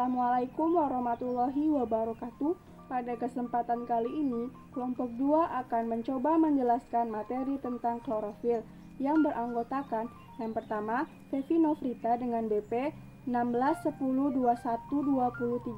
Assalamualaikum warahmatullahi wabarakatuh. Pada kesempatan kali ini, kelompok 2 akan mencoba menjelaskan materi tentang klorofil yang beranggotakan yang pertama, Fevi Nofrita dengan BP 1610212038,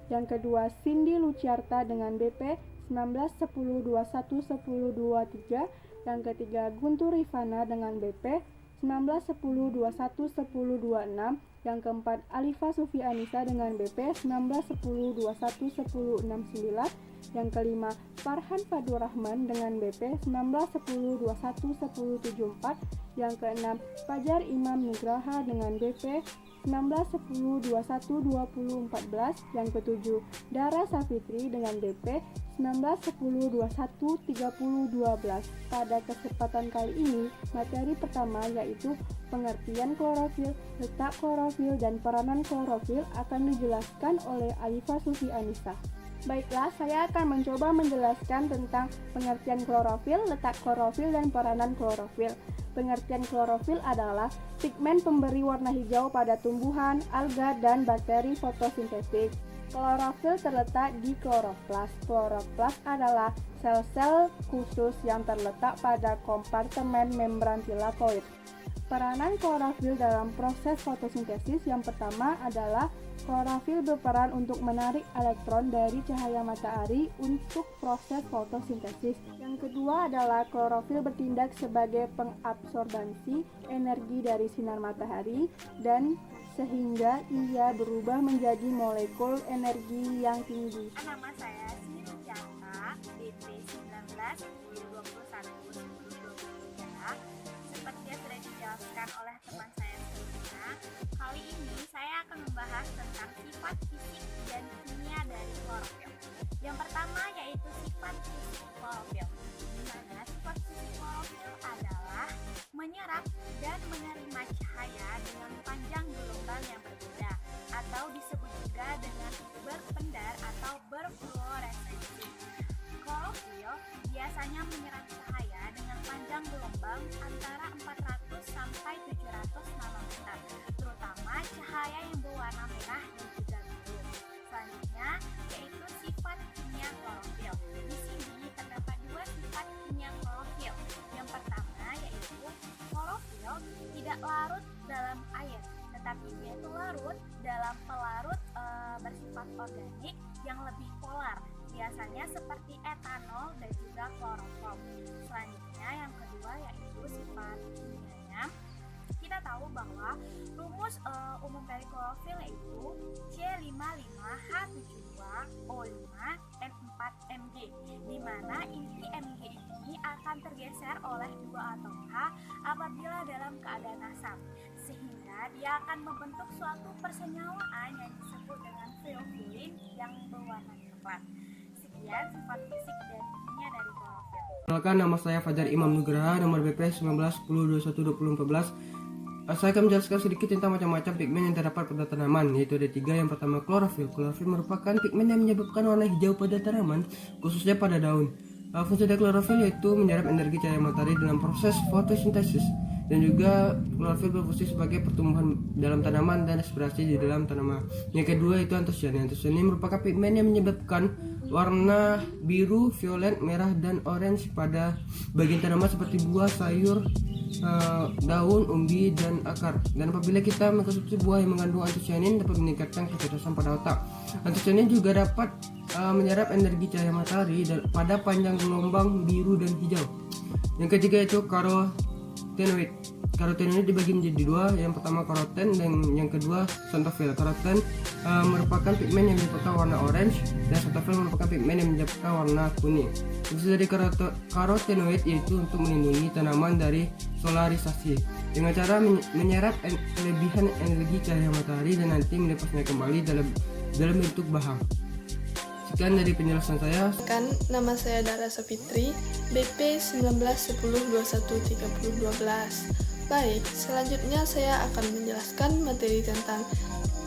yang kedua, Cindy Luciarta dengan BP 1910211023, yang ketiga, Guntur Rifana dengan BP 1910211026, yang keempat, Alifa Sufi Anissa dengan BP 1910211069, yang kelima, Farhan Fadur Rahman dengan BP 1910211074, yang keenam, Fajar Imam Nugraha dengan BP 1910212014, yang ketujuh, Dara Safitri dengan BP 1910213012. Pada kesempatan kali ini, materi pertama yaitu pengertian klorofil, letak klorofil, dan peranan klorofil akan dijelaskan oleh Alifa Sufi Anissa. Baiklah, saya akan mencoba menjelaskan tentang pengertian klorofil, letak klorofil, dan peranan klorofil. Pengertian klorofil adalah pigmen pemberi warna hijau pada tumbuhan, alga, dan bakteri fotosintesis. Klorofil terletak di kloroplas. Kloroplas adalah sel-sel khusus yang terletak pada kompartemen membran tilakoid. Peranan klorofil dalam proses fotosintesis yang pertama adalah klorofil berperan untuk menarik elektron dari cahaya matahari untuk proses fotosintesis. Yang kedua adalah klorofil bertindak sebagai pengabsorbansi energi dari sinar matahari dan sehingga ia berubah menjadi molekul energi yang tinggi. Nama saya Cindy Luciarta, BP 19211023. Seperti yang sudah dijelaskan oleh teman saya sebelumnya, kali ini saya akan membahas tentang sifat fisik dan kimia dari klorofil. Yang pertama yaitu sifat fisik klorofil, di mana sifat fisik klorofil adalah menyerap dan menerima cahaya dengan panjang gelombang yang berbeda, atau disebut juga dengan berpendar atau berfluoresensi. Klorofil biasanya menyerap cahaya dengan panjang gelombang antara 400 sampai 700 nanometer, terutama cahaya yang berwarna merah dan juga biru. Selanjutnya yaitu sifat kimia klorofil. Di sini terdapat dua sifat kimia klorofil. Yang pertama yaitu klorofil tidak larut dalam air, tetapi dia itu larut dalam pelarut bersifat organik yang lebih polar, biasanya seperti etanol dan juga kloroform. Selanjutnya yang kedua yaitu sifat kimianya. Kita tahu bahwa rumus umum dari klorofil yaitu C55H72O5N4Mg, di mana inti Mg ini akan tergeser oleh dua atom H apabila dalam keadaan asam, sehingga dia akan membentuk suatu persenyawaan yang disebut dengan thiophylin yang berwarna coklat. Sekian sifat fisik dan kimia dari klorofil. Perkenalkan, nama saya Fajar Imam Nugraha, nomor BP 1910212014. Saya akan menjelaskan sedikit tentang macam-macam pigmen yang terdapat pada tanaman, yaitu ada tiga. Yang pertama, klorofil. Klorofil merupakan pigmen yang menyebabkan warna hijau pada tanaman, khususnya pada daun. Fungsi dari klorofil yaitu menyerap energi cahaya matahari dalam proses fotosintesis, dan juga klorofil berfungsi sebagai pertumbuhan dalam tanaman dan respirasi di dalam tanaman. Yang kedua itu antosianin. Antosianin merupakan pigmen yang menyebabkan warna biru, violet, merah, dan orange pada bagian tanaman seperti buah, sayur, daun, umbi, dan akar. Dan apabila kita mengkonsumsi buah yang mengandung antosianin dapat meningkatkan kecerdasan pada otak. Antosianin juga dapat menyerap energi cahaya matahari pada panjang gelombang biru dan hijau. Yang ketiga itu karotenoid. Karotenoid dibagi menjadi dua, yang pertama karoten dan yang kedua xanthofil. Karoten merupakan pigmen yang menyebabkan warna orange, dan xanthofil merupakan pigmen yang menyebabkan warna kuning. Fungsi dari karotenoid yaitu untuk melindungi tanaman dari solarisasi dengan cara menyerap kelebihan energi cahaya matahari dan nanti melepasnya kembali dalam bentuk bahan. Sekian dari penjelasan saya. Nama saya Dara Safitri, BP 1910213012. Baik, selanjutnya saya akan menjelaskan materi tentang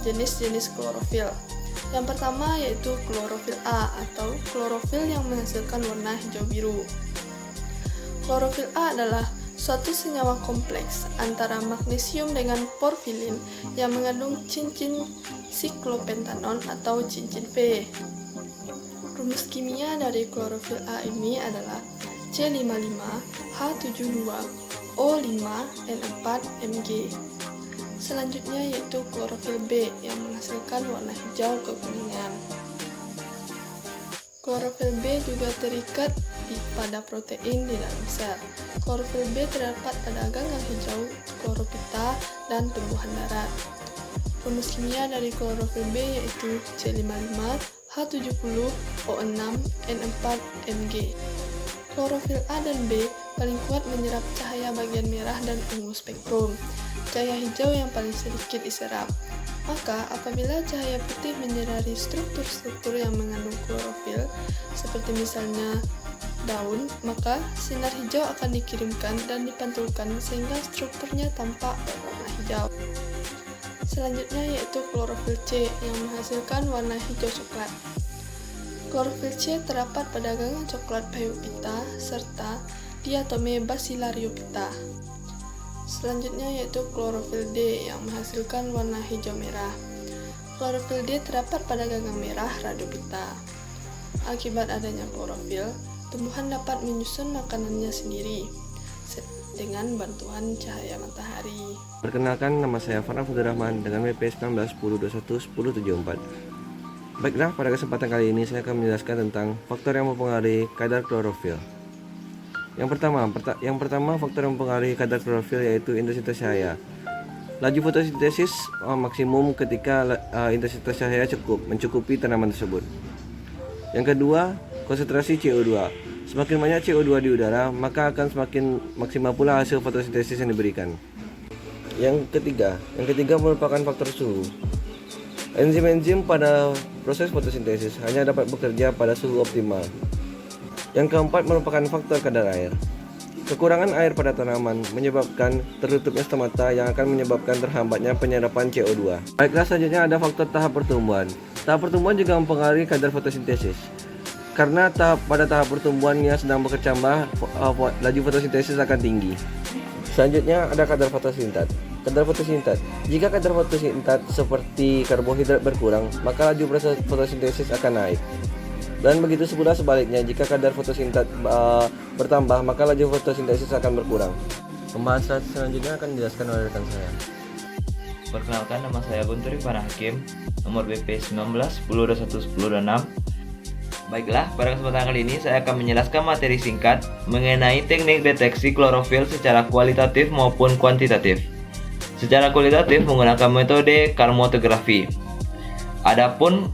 jenis-jenis klorofil. Yang pertama yaitu klorofil A atau klorofil yang menghasilkan warna hijau biru. Klorofil A adalah suatu senyawa kompleks antara magnesium dengan porfilin yang mengandung cincin siklopentanol atau cincin V. Rumus kimia dari klorofil A ini adalah C55H72O5N4Mg. Selanjutnya yaitu klorofil B yang menghasilkan warna hijau kekuningan. Klorofil B juga terikat pada protein di dalam sel. Klorofil B terdapat pada ganggang hijau, kloropita, dan tumbuhan darat. Rumus kimia dari klorofil B yaitu C55H70O6N4Mg. Klorofil A dan B paling kuat menyerap cahaya bagian merah dan ungu spektrum. Cahaya hijau yang paling sedikit diserap. Maka, apabila cahaya putih menyinari struktur-struktur yang mengandung klorofil, seperti misalnya daun, maka sinar hijau akan dikirimkan dan dipantulkan sehingga strukturnya tampak berwarna hijau. Selanjutnya yaitu klorofil C yang menghasilkan warna hijau coklat. Klorofil C terdapat pada ganggang coklat Phaeophyta serta diatome Bacillariophyta. Selanjutnya yaitu klorofil D yang menghasilkan warna hijau merah. Klorofil D terdapat pada ganggang merah Rhodophyta. Akibat adanya klorofil, tumbuhan dapat menyusun makanannya sendiri dengan bantuan cahaya matahari. Perkenalkan, nama saya Farhan Abdurrahman dengan WP 1910211074. Baiklah, pada kesempatan kali ini saya akan menjelaskan tentang faktor yang mempengaruhi kadar klorofil. Yang pertama faktor yang mempengaruhi kadar klorofil yaitu intensitas cahaya. Laju fotosintesis maksimum ketika intensitas cahaya mencukupi tanaman tersebut. Yang kedua, konsentrasi CO2. Semakin banyak CO2 di udara, maka akan semakin maksimal pula hasil fotosintesis yang diberikan. Yang ketiga merupakan faktor suhu. Enzim-enzim pada proses fotosintesis hanya dapat bekerja pada suhu optimal. Yang keempat merupakan faktor kadar air. Kekurangan air pada tanaman menyebabkan tertutupnya stomata yang akan menyebabkan terhambatnya penyerapan CO2. Baiklah, selanjutnya ada faktor tahap pertumbuhan. Tahap pertumbuhan juga mempengaruhi kadar fotosintesis. Karena pada tahap pertumbuhan yang sedang berkecambah, laju fotosintesis akan tinggi. Selanjutnya ada kadar fotosintat. Jika kadar fotosintat seperti karbohidrat berkurang, maka laju proses fotosintesis akan naik. Dan begitu pula sebaliknya, jika kadar fotosintat bertambah, maka laju fotosintesis akan berkurang. Pembahasan selanjutnya akan dijelaskan oleh rekan saya. Perkenalkan, nama saya Guntur Irfan Hakim, nomor BP 1910211026. Baiklah, pada kesempatan kali ini saya akan menjelaskan materi singkat mengenai teknik deteksi klorofil secara kualitatif maupun kuantitatif. Secara kualitatif menggunakan metode karmatografi. Adapun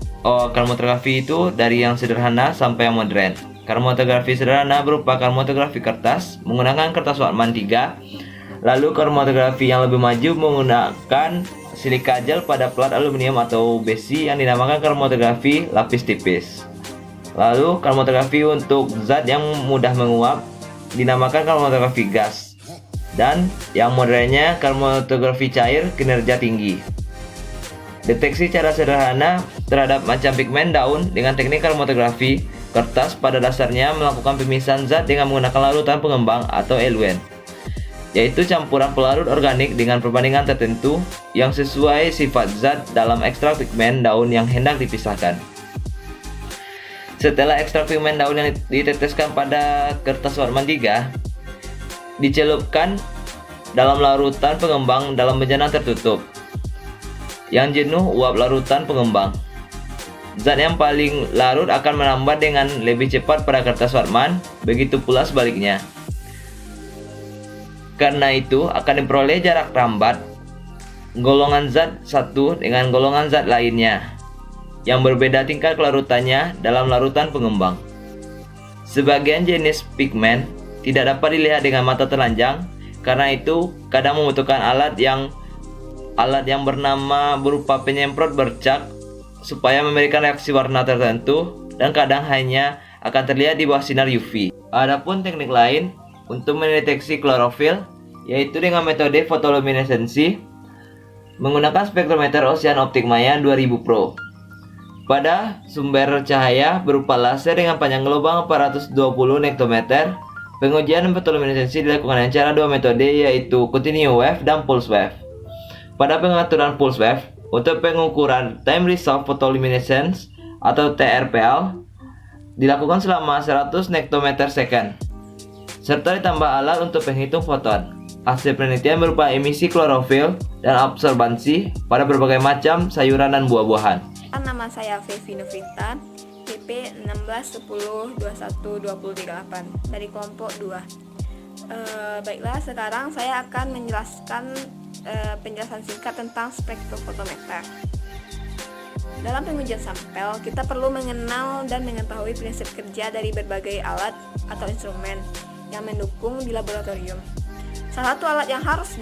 karmatografi itu dari yang sederhana sampai yang modern. Karmatografi sederhana berupa karmatografi kertas menggunakan kertas Whatman 3. Lalu karmatografi yang lebih maju menggunakan silika gel pada plat aluminium atau besi yang dinamakan karmatografi lapis tipis. Lalu karmatografi untuk zat yang mudah menguap dinamakan karmatografi gas. Dan yang modernnya karmatografi cair kinerja tinggi. Deteksi cara sederhana terhadap macam pigmen daun dengan teknik karmatografi kertas pada dasarnya melakukan pemisahan zat dengan menggunakan larutan pengembang atau eluent, yaitu campuran pelarut organik dengan perbandingan tertentu yang sesuai sifat zat dalam ekstrak pigmen daun yang hendak dipisahkan. Setelah ekstrak pigmen daun yang diteteskan pada kertas Whatman 3 dicelupkan dalam larutan pengembang dalam bejana tertutup yang jenuh uap larutan pengembang. Zat yang paling larut akan merambat dengan lebih cepat pada kertas Whatman, begitu pula sebaliknya. Karena itu akan diperoleh jarak rambat golongan zat satu dengan golongan zat lainnya yang berbeda tingkat kelarutannya dalam larutan pengembang. Sebagian jenis pigmen tidak dapat dilihat dengan mata telanjang, karena itu kadang membutuhkan alat yang bernama berupa penyemprot bercak supaya memberikan reaksi warna tertentu, dan kadang hanya akan terlihat di bawah sinar UV. Adapun teknik lain untuk mendeteksi klorofil yaitu dengan metode fotoluminesensi menggunakan spektrometer Ocean Optic Maya 2000 Pro. Pada sumber cahaya berupa laser dengan panjang gelombang 420 nektometer Pengujian fotoluminescensi dilakukan dengan cara dua metode, yaitu continue wave dan pulse wave. Pada pengaturan pulse wave, untuk pengukuran time resolve photoluminescence atau TRPL dilakukan selama 100 nektometer second, serta ditambah alat untuk penghitung foton. Hasil penelitian berupa emisi klorofil dan absorbansi pada berbagai macam sayuran dan buah-buahan. Nama saya Fevi Novita, PP 1610212038 dari kelompok 2. Baiklah, sekarang saya akan menjelaskan penjelasan singkat tentang spektrofotometer. Dalam pengujian sampel, kita perlu mengenal dan mengetahui prinsip kerja dari berbagai alat atau instrumen yang mendukung di laboratorium. Salah satu alat yang harus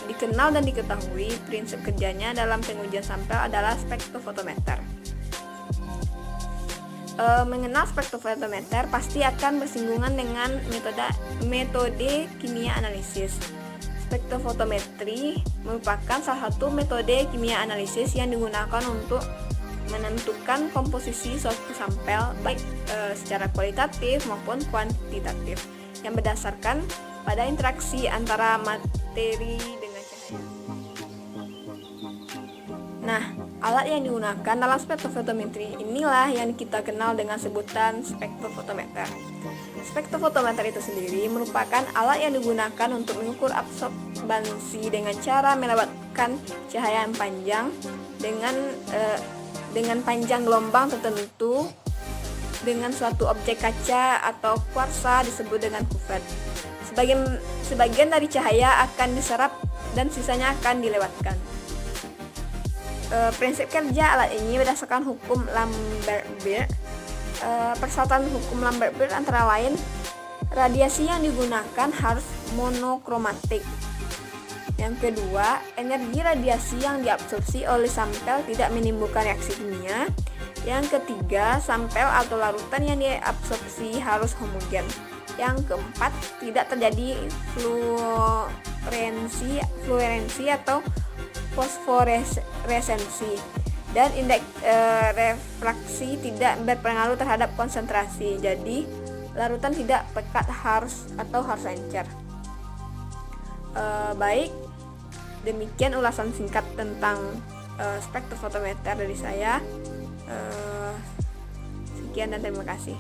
dikenal dan diketahui prinsip kerjanya dalam pengujian sampel adalah spektrofotometer. Mengenal spektrofotometer pasti akan bersinggungan dengan metode kimia analisis. Spektrofotometri merupakan salah satu metode kimia analisis yang digunakan untuk menentukan komposisi suatu sampel baik secara kualitatif maupun kuantitatif yang berdasarkan pada interaksi antara materi dengan cahaya. Nah, alat yang digunakan dalam spektrofotometri inilah yang kita kenal dengan sebutan spektrofotometer. Spektrofotometer itu sendiri merupakan alat yang digunakan untuk mengukur absorbansi dengan cara melewatkan cahaya yang panjang dengan panjang gelombang tertentu dengan suatu objek kaca atau kuarsa disebut dengan kuvet. Sebagian dari cahaya akan diserap dan sisanya akan dilewatkan. Prinsip kerja alat ini berdasarkan hukum Lambert-Beer. Persyaratan hukum Lambert-Beer antara lain, radiasi yang digunakan harus monokromatik. Yang kedua, energi radiasi yang diabsorpsi oleh sampel tidak menimbulkan reaksi kimia. Yang ketiga, sampel atau larutan yang diabsorpsi harus homogen. Yang keempat, tidak terjadi fluoresensi atau fosforesensi, dan indeks refraksi tidak berpengaruh terhadap konsentrasi. Jadi, larutan tidak pekat harus encer. Baik, demikian ulasan singkat tentang spektrofotometer dari saya. Sekian dan terima kasih.